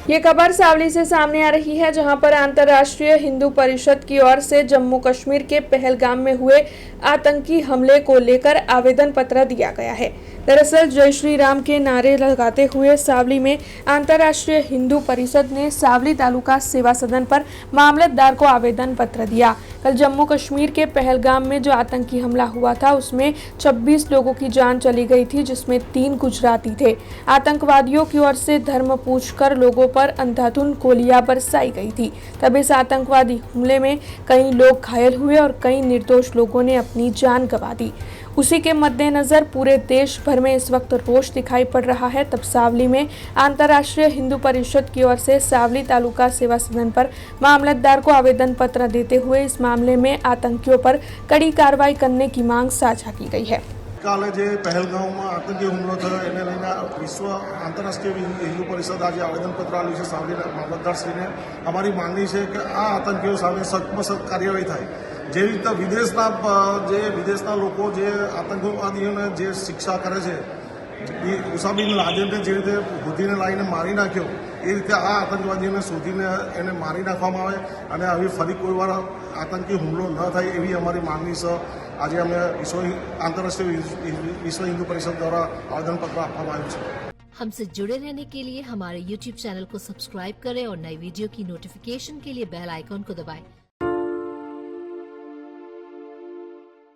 ये खबर सावली से सामने आ रही है, जहां पर अंतर्राष्ट्रीय हिंदू परिषद की ओर से जम्मू कश्मीर के पहलगाम में हुए आतंकी हमले को लेकर आवेदन पत्र दिया गया है। दरअसल जय श्री राम के नारे लगाते हुए सावली में अंतर्राष्ट्रीय हिंदू परिषद ने सावली तालुका सेवा सदन पर मामलतदार को आवेदन पत्र दिया। कल जम्मू कश्मीर के पहलगाम में जो आतंकी हमला हुआ था उसमें 26 लोगों की जान चली गई थी, जिसमें 3 गुजराती थे। आतंकवादियों की ओर से धर्म पूछकर लोगों पर अंधाधुंध गोलियां बरसाई गई थी। तब इस आतंकवादी हमले में कई लोग घायल हुए और कई निर्दोष लोगों ने अपनी जान गंवा दी। उसी के मद्देनजर पूरे देश भर में इस वक्त रोष दिखाई पड़ रहा है। तब सावली में अंतर्राष्ट्रीय हिंदू परिषद की ओर से सावली तालुका सेवा सदन पर मामलतदार को आवेदन पत्र देते हुए इस मामले में आतंकियों पर कड़ी कार्रवाई करने की मांग साझा की गई है। કાલે જે પહેલગામમાં આતંકી હુમલો થયો એને લઈને વિશ્વ આંતરરાષ્ટ્રીય હિન્દુ પરિષદ આજે આવેદનપત્ર આપ્યું છે સાવલી મામલતદારશ્રીને। અમારી માંગણી છે કે આ આતંકીઓ સામે સખ્તમાં સખ્ત કાર્યવાહી થાય। જેવી રીતે વિદેશના લોકો જે આતંકવાદીઓને જે શિક્ષા કરે છે, ઉસામા બિન લાદેનને જે રીતે બુદ્ધિને લાવીને મારી નાખ્યો, એ રીતે આ આતંકવાદીઓને શોધીને એને મારી નાખવામાં આવે અને આવી ફરી કોઈ વાર આતંકી હુમલો ન થાય એવી અમારી માંગણી છે। આજે અમે आंतरराष्ट्रीय विश्व हिंदू परिषद द्वारा आवेदन पत्र આપવામાં આવ્યું છે। हमसे जुड़े रहने के लिए हमारे YouTube चैनल को सब्सक्राइब करें और नई वीडियो की नोटिफिकेशन के लिए बेल आइकॉन को दबाएं।